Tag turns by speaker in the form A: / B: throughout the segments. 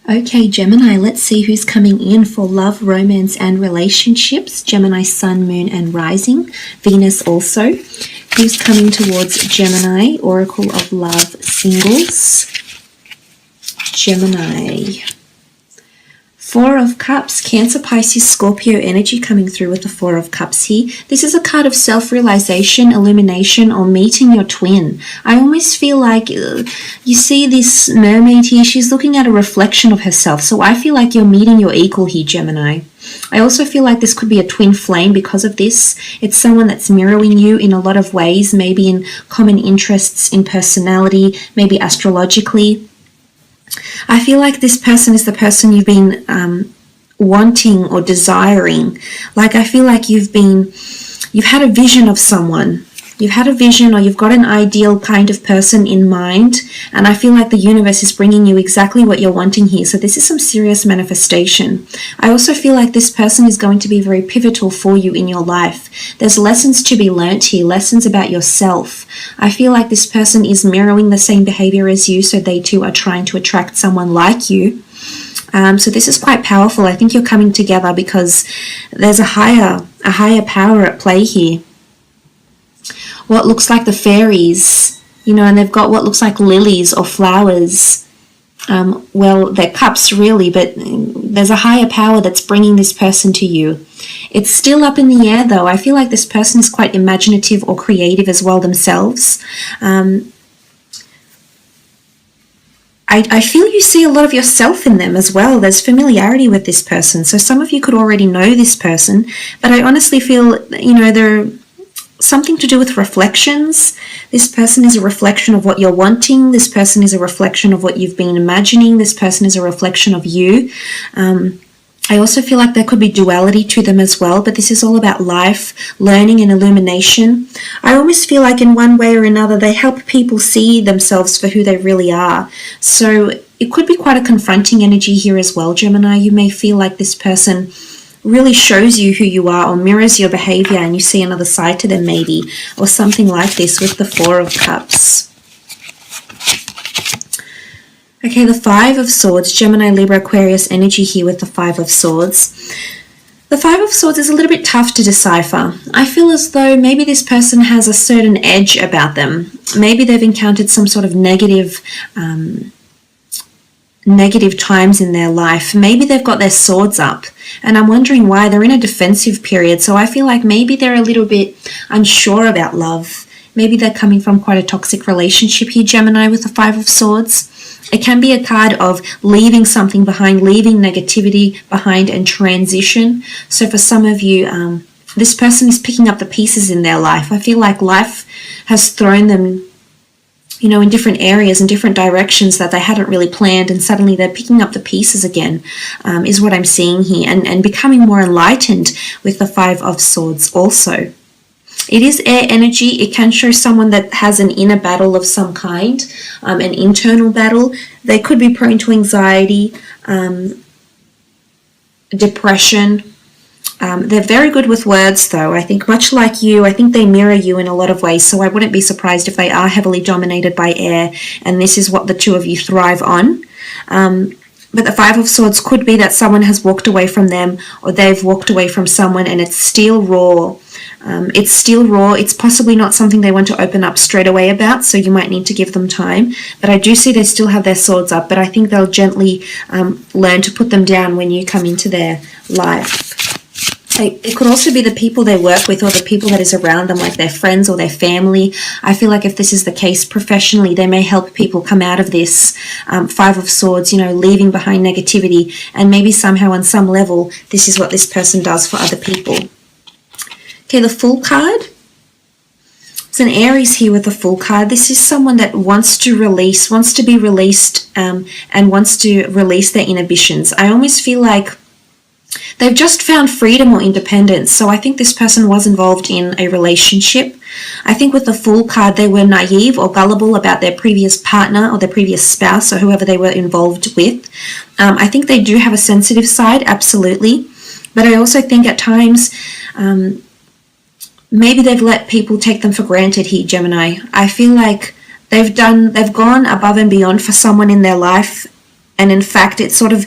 A: Okay, Gemini, let's see who's coming in for love, romance, and relationships. Gemini, sun, moon, and rising. Venus also. Who's coming towards Gemini? Oracle of Love, singles. Gemini. Four of Cups, Cancer, Pisces, Scorpio energy coming through with the Four of Cups here. This is a card of self-realization, illumination, or meeting your twin. I almost feel like you see this mermaid here. She's looking at a reflection of herself. So I feel like you're meeting your equal here, Gemini. I also feel like this could be a twin flame because of this. It's someone that's mirroring you in a lot of ways, maybe in common interests, in personality, maybe astrologically. I feel like this person is the person you've been wanting or desiring. Like I feel like you've had a vision of someone. You've had a vision, or you've got an ideal kind of person in mind, and I feel like the universe is bringing you exactly what you're wanting here. So this is some serious manifestation. I also feel like this person is going to be very pivotal for you in your life. There's lessons to be learnt here, lessons about yourself. I feel like this person is mirroring the same behavior as you, so they too are trying to attract someone like you. So this is quite powerful. I think you're coming together because there's a higher power at play here. What looks like the fairies, and they've got what looks like lilies or flowers. Well, they're cups really, but there's a higher power that's bringing this person to you. It's still up in the air though. I feel like this person is quite imaginative or creative as well themselves. I feel you see a lot of yourself in them as well. There's familiarity with this person. So some of you could already know this person, but I honestly feel, they're something to do with reflections. This person is a reflection of what you're wanting. This person is a reflection of what you've been imagining. This person is a reflection of you. I also feel like there could be duality to them as well, but this is all about life, learning, and illumination. I almost feel like in one way or another they help people see themselves for who they really are. So it could be quite a confronting energy here as well, Gemini. You may feel like this person really shows you who you are or mirrors your behavior, and you see another side to them maybe, or something like this with the Four of Cups. Okay, the Five of Swords, Gemini, Libra, Aquarius energy here with the Five of Swords. The Five of Swords is a little bit tough to decipher. I feel as though maybe this person has a certain edge about them. Maybe they've encountered some sort of negative times in their life. Maybe they've got their swords up, and I'm wondering why. They're in a defensive period, so I feel like maybe they're a little bit unsure about love. Maybe they're coming from quite a toxic relationship here, Gemini, with the Five of Swords. It can be a card of leaving something behind, leaving negativity behind, and transition. So for some of you, this person is picking up the pieces in their life. I feel like life has thrown them in different areas and different directions that they hadn't really planned, and suddenly they're picking up the pieces again, is what I'm seeing here, and becoming more enlightened with the Five of Swords also. It is air energy. It can show someone that has an inner battle of some kind, an internal battle. They could be prone to anxiety, depression. They're very good with words though. I think much like you, I think they mirror you in a lot of ways, so I wouldn't be surprised if they are heavily dominated by air, and this is what the two of you thrive on. But the Five of Swords could be that someone has walked away from them, or they've walked away from someone, and it's still raw. It's possibly not something they want to open up straight away about, so you might need to give them time. But I do see they still have their swords up, but I think they'll gently learn to put them down when you come into their life. It could also be the people they work with, or the people that is around them, like their friends or their family. I feel like if this is the case professionally, they may help people come out of this. Five of Swords, leaving behind negativity, and maybe somehow on some level, this is what this person does for other people. Okay, the Fool card. It's an Aries here with the Fool card. This is someone that wants to be released, and wants to release their inhibitions. I almost feel like they've just found freedom or independence. So I think this person was involved in a relationship. I think with the Fool card, they were naive or gullible about their previous partner or their previous spouse or whoever they were involved with. I think they do have a sensitive side, absolutely. But I also think at times, maybe they've let people take them for granted here, Gemini. I feel like they've gone above and beyond for someone in their life, And in fact, it sort of,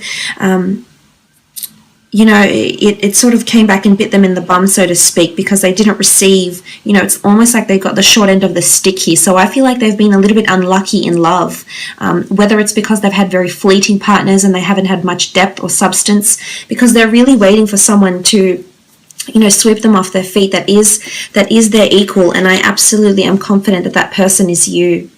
A: it sort of came back and bit them in the bum, so to speak, because they didn't receive, it's almost like they got the short end of the stick here. So I feel like they've been a little bit unlucky in love, whether it's because they've had very fleeting partners and they haven't had much depth or substance, because they're really waiting for someone to sweep them off their feet that is their equal. And I absolutely am confident that person is you.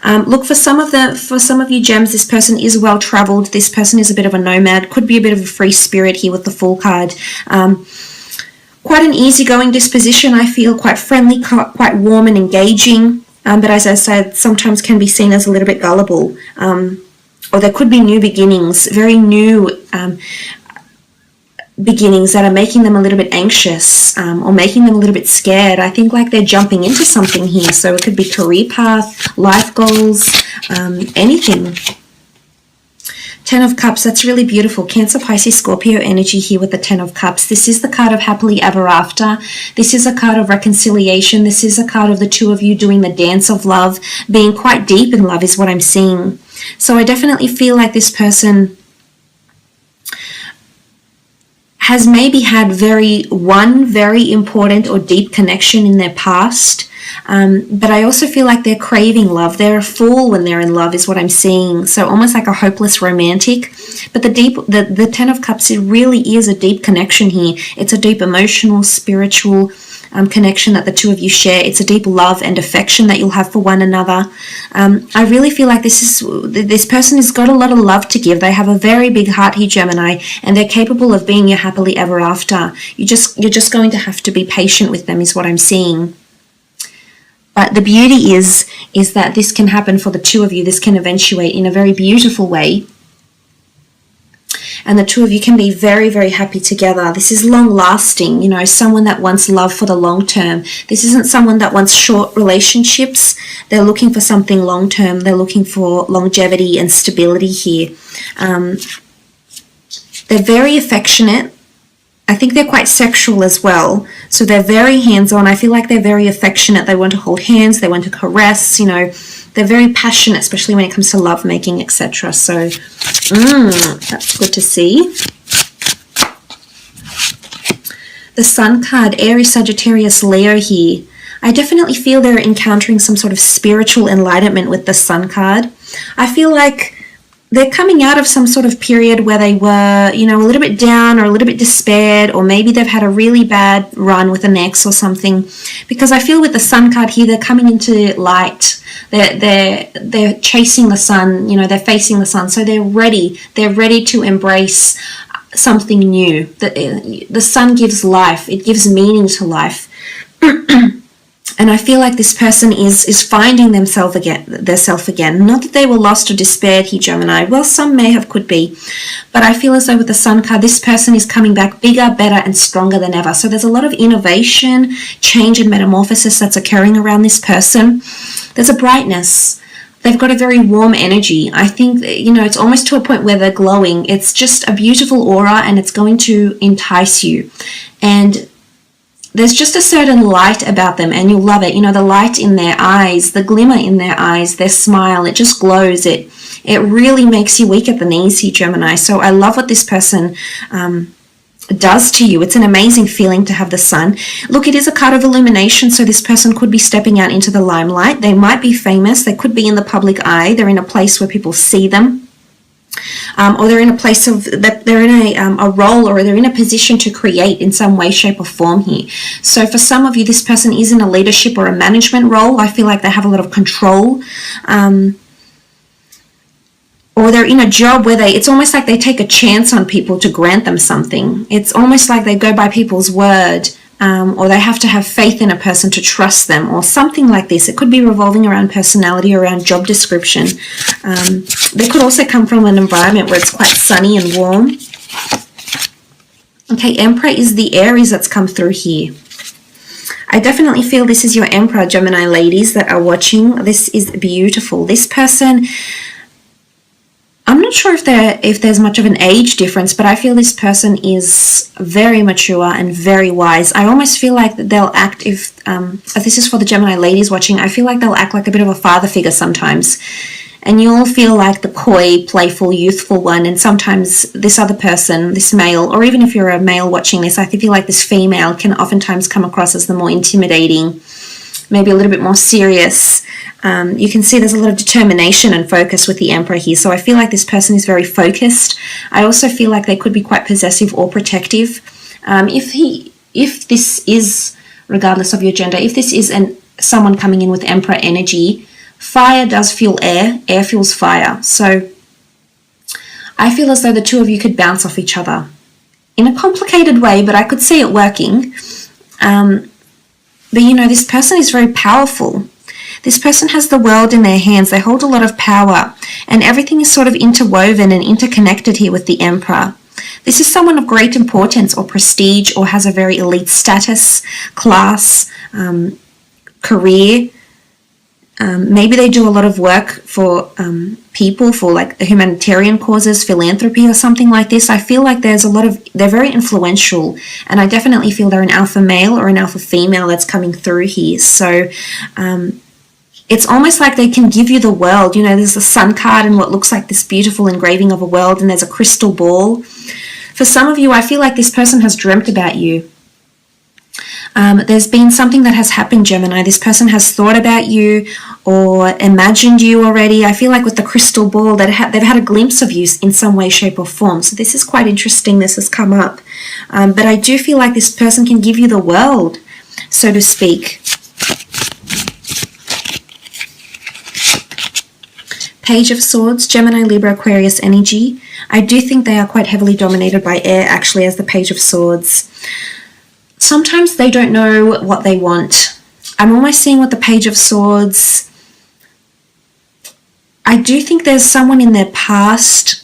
A: Look, for some of you gems, this person is well traveled. This person is a bit of a nomad, could be a bit of a free spirit here with the Fool card. Quite an easygoing disposition, I feel, quite friendly, quite warm and engaging, but as I said, sometimes can be seen as a little bit gullible, or there could be new beginnings, very new beginnings that are making them a little bit anxious, or making them a little bit scared. I think like they're jumping into something here. So it could be career path, life goals, anything. 10 of Cups, that's really beautiful. Cancer, Pisces, Scorpio energy here with the 10 of Cups. This is the card of happily ever after. This is a card of reconciliation. This is a card of the two of you doing the dance of love, being quite deep in love is what I'm seeing. So I definitely feel like this person has maybe had one very important or deep connection in their past, but I also feel like they're craving love. They're a fool when they're in love is what I'm seeing. So almost like a hopeless romantic. But the 10 of Cups, it really is a deep connection here. It's a deep emotional, spiritual connection that the two of you share. It's a deep love and affection that you'll have for one another. I really feel like this person has got a lot of love to give. They have a very big heart here, Gemini, and they're capable of being your happily ever after. You're just going to have to be patient with them is what I'm seeing. But the beauty is that this can happen for the two of you. This can eventuate in a very beautiful way. And the two of you can be very, very happy together. This is long-lasting, someone that wants love for the long term. This isn't someone that wants short relationships. They're looking for something long-term. They're looking for longevity and stability here. They're very affectionate. I think they're quite sexual as well. So they're very hands-on. I feel like they're very affectionate. They want to hold hands. They want to caress, They're very passionate, especially when it comes to lovemaking, etc. So, that's good to see. The Sun card, Aries, Sagittarius, Leo here. I definitely feel they're encountering some sort of spiritual enlightenment with the Sun card. I feel like they're coming out of some sort of period where they were, a little bit down or a little bit despaired, or maybe they've had a really bad run with an ex or something. Because I feel with the Sun card here, they're coming into light. They're chasing the sun, they're facing the sun. So they're ready to embrace something new. The sun gives life. It gives meaning to life. And I feel like this person is finding themselves again. Not that they were lost or despaired here, Gemini. Well, some may have, could be. But I feel as though with the Sun card, this person is coming back bigger, better, and stronger than ever. So there's a lot of innovation, change, and metamorphosis that's occurring around this person. There's a brightness. They've got a very warm energy. I think, it's almost to a point where they're glowing. It's just a beautiful aura, and it's going to entice you. And there's just a certain light about them, and you'll love it. The light in their eyes, the glimmer in their eyes, their smile, it just glows. It really makes you weak at the knees here, Gemini. So I love what this person does to you. It's an amazing feeling to have the Sun. Look, it is a card of illumination, so this person could be stepping out into the limelight. They might be famous. They could be in the public eye. They're in a place where people see them. Or they're in a place that they're in a role, or they're in a position to create in some way, shape, or form here. So for some of you, this person is in a leadership or a management role. I feel like they have a lot of control. Or they're in a job where it's almost like they take a chance on people to grant them something. It's almost like they go by people's word. Or they have to have faith in a person to trust them, or something like this. It could be revolving around personality, around job description. They could also come from an environment where it's quite sunny and warm. Okay, Emperor is the Aries that's come through here. I definitely feel this is your Emperor, Gemini ladies that are watching. This is beautiful. This person, I'm not sure if there's much of an age difference, but I feel this person is very mature and very wise. I almost feel like they'll act, if this is for the Gemini ladies watching, I feel like they'll act like a bit of a father figure sometimes. and you'll feel like the coy, playful, youthful one, and sometimes this other person, this male, or even if you're a male watching this, I feel like this female can oftentimes come across as the more intimidating, maybe a little bit more serious. You can see there's a lot of determination and focus with the Emperor here, so I feel like this person is very focused. I also feel like they could be quite possessive or protective. If this is, regardless of your gender, if this is someone coming in with Emperor energy, fire does fuel air, air fuels fire. So I feel as though the two of you could bounce off each other in a complicated way, but I could see it working. But you know, this person is very powerful. This person has the world in their hands. They hold a lot of power, and everything is sort of interwoven and interconnected here with the Emperor. This is someone of great importance or prestige, or has a very elite status, class, career. Maybe they do a lot of work for people, for like humanitarian causes, philanthropy or something like this. I feel like they're very influential, and I definitely feel they're an alpha male or an alpha female that's coming through here. So it's almost like they can give you the world. You know, there's the sun card and what looks like this beautiful engraving of a world, and there's a crystal ball. For some of you, I feel like this person has dreamt about you. There's been something that has happened, Gemini. This person has thought about you or imagined you already. I feel like with the crystal ball that they've had a glimpse of you in some way, shape or form. So this is quite interesting. This has come up. But I do feel like this person can give you the world, so to speak. Page of Swords, Gemini, Libra, Aquarius energy. I do think they are quite heavily dominated by air, actually, as the Page of Swords. Sometimes they don't know what they want. I'm almost seeing with the Page of Swords, I do think there's someone in their past,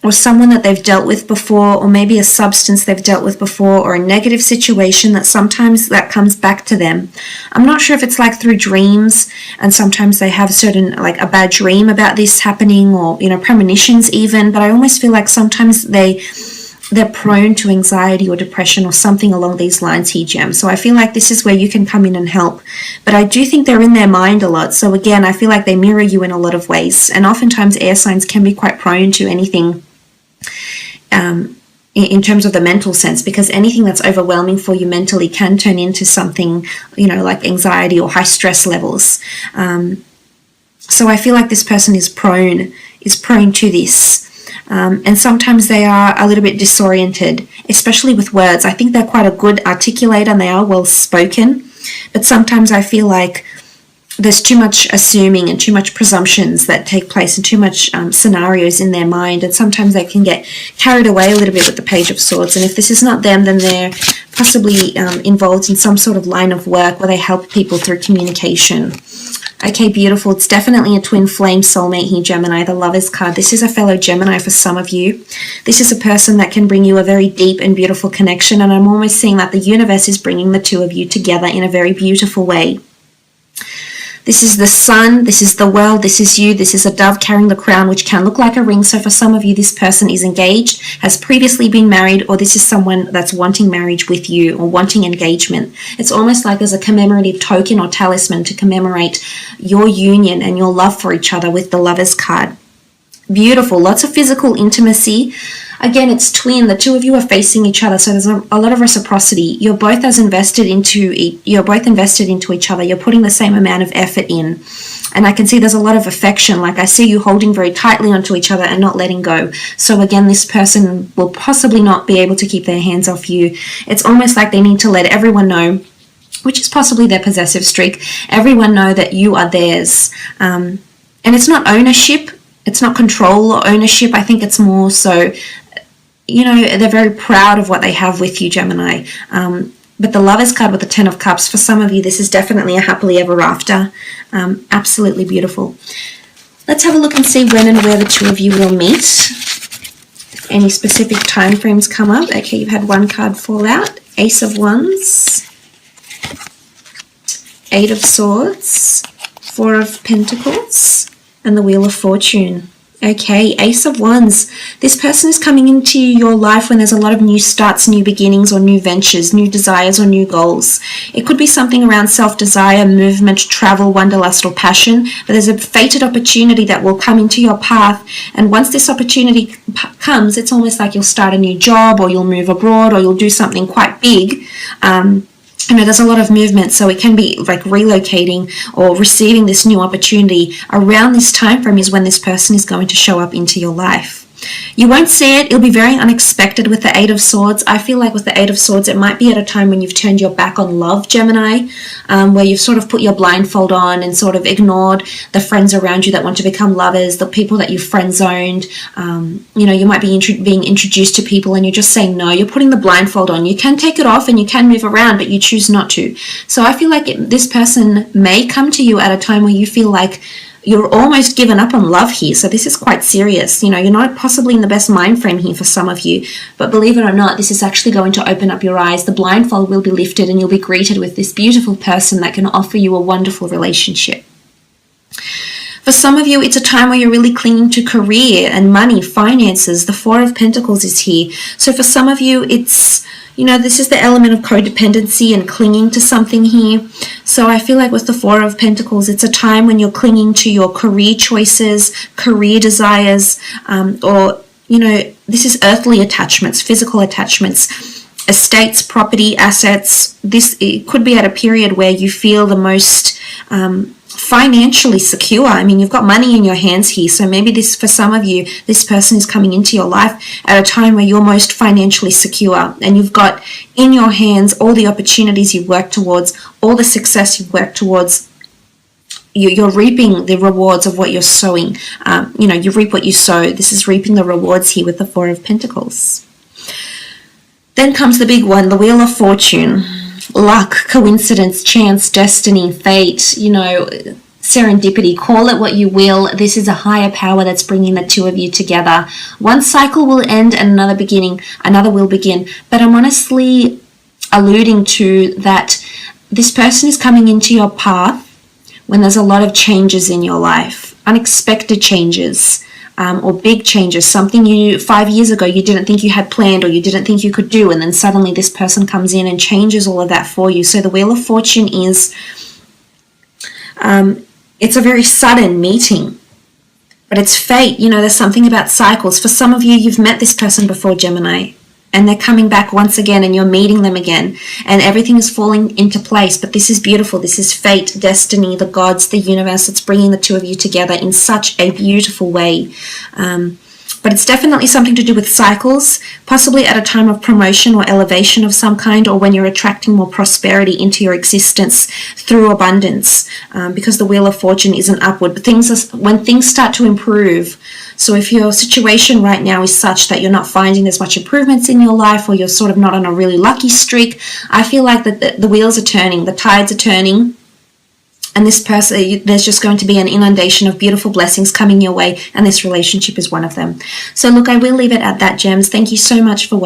A: or someone that they've dealt with before, or maybe a substance they've dealt with before, or a negative situation that sometimes that comes back to them. I'm not sure if it's like through dreams, and sometimes they have certain, like a bad dream about this happening, or, you know, premonitions even, but I almost feel like sometimes they're prone to anxiety or depression or something along these lines here, Gem. So I feel like this is where you can come in and help. But I do think they're in their mind a lot. So again, I feel like they mirror you in a lot of ways. And oftentimes air signs can be quite prone to anything in terms of the mental sense, because anything that's overwhelming for you mentally can turn into something, you know, like anxiety or high stress levels. So I feel like this person is prone to this. And sometimes they are a little bit disoriented, especially with words. I think they're quite a good articulator and they are well spoken, but sometimes I feel like there's too much assuming and too much presumptions that take place and too much scenarios in their mind, and sometimes they can get carried away a little bit with the Page of Swords. And if this is not them, then they're possibly involved in some sort of line of work where they help people through communication. Okay, beautiful. It's definitely a twin flame soulmate here, Gemini, the Lovers card. This is a fellow Gemini for some of you. This is a person that can bring you a very deep and beautiful connection, and I'm almost seeing that the universe is bringing the two of you together in a very beautiful way. This is the sun, this is the world, this is you, this is a dove carrying the crown, which can look like a ring. So for some of you, this person is engaged, has previously been married, or this is someone that's wanting marriage with you or wanting engagement. It's almost like there's a commemorative token or talisman to commemorate your union and your love for each other with the Lovers card. Beautiful, lots of physical intimacy. Again, it's twin. The two of you are facing each other, so there's a lot of reciprocity. You're both invested into each other. You're putting the same amount of effort in, and I can see there's a lot of affection. Like I see you holding very tightly onto each other and not letting go. So again, this person will possibly not be able to keep their hands off you. It's almost like they need to let everyone know, which is possibly their possessive streak, everyone know that you are theirs. And it's not ownership. It's not control or ownership. I think it's more so, you know, they're very proud of what they have with you, Gemini. But the Lovers card with the 10 of Cups, for some of you, this is definitely a happily ever after. Absolutely beautiful. Let's have a look and see when and where the two of you will meet. If any specific time frames come up. Okay, you've had one card fall out. Ace of Wands, 8 of Swords, 4 of Pentacles, and the Wheel of Fortune. Okay, Ace of Wands. This person is coming into your life when there's a lot of new starts, new beginnings, or new ventures, new desires, or new goals. It could be something around self-desire, movement, travel, wanderlust, or passion, but there's a fated opportunity that will come into your path, and once this opportunity comes, it's almost like you'll start a new job, or you'll move abroad, or you'll do something quite big. There's a lot of movement, so it can be like relocating or receiving this new opportunity. Around this time frame is when this person is going to show up into your life. You won't see it. It'll be very unexpected with the Eight of Swords. I feel like with the Eight of Swords, it might be at a time when you've turned your back on love, Gemini, where you've sort of put your blindfold on and sort of ignored the friends around you that want to become lovers, the people that you've friend-zoned. You might be being introduced to people and you're just saying no. You're putting the blindfold on. You can take it off and you can move around, but you choose not to. So I feel like this person may come to you at a time where you feel like you're almost given up on love here. So this is quite serious. You're not possibly in the best mind frame here for some of you, but believe it or not, this is actually going to open up your eyes. The blindfold will be lifted and you'll be greeted with this beautiful person that can offer you a wonderful relationship. For some of you, it's a time where you're really clinging to career and money, finances. The Four of Pentacles is here. So for some of you, it's, this is the element of codependency and clinging to something here. So I feel like with the Four of Pentacles, it's a time when you're clinging to your career choices, career desires, this is earthly attachments, physical attachments, estates, property, assets. It could be at a period where you feel the most financially secure. You've got money in your hands here, so maybe for some of you, this person is coming into your life at a time where you're most financially secure and you've got in your hands all the opportunities you've worked towards, all the success you've worked towards. You're reaping the rewards of what you're sowing. You reap what you sow. This is reaping the rewards here with the Four of Pentacles. Then comes the big one, the Wheel of Fortune. Luck, coincidence, chance, destiny, fate, serendipity, call it what you will. This is a higher power that's bringing the two of you together. One cycle will end and another will begin. But I'm honestly alluding to that this person is coming into your path when there's a lot of changes in your life, unexpected changes. Or big changes, something 5 years ago you didn't think you had planned or you didn't think you could do, and then suddenly this person comes in and changes all of that for you. So the Wheel of Fortune is, it's a very sudden meeting, but it's fate. There's something about cycles. For some of you, you've met this person before, Gemini, and they're coming back once again and you're meeting them again and everything is falling into place. But this is beautiful. This is fate, destiny, the gods, the universe. It's bringing the two of you together in such a beautiful way. But it's definitely something to do with cycles, possibly at a time of promotion or elevation of some kind, or when you're attracting more prosperity into your existence through abundance, because the Wheel of Fortune isn't upward. But when things start to improve, so if your situation right now is such that you're not finding there's much improvements in your life, or you're sort of not on a really lucky streak, I feel like that the wheels are turning, the tides are turning, and this person, there's just going to be an inundation of beautiful blessings coming your way, and this relationship is one of them. So look, I will leave it at that, Gems. Thank you so much for watching.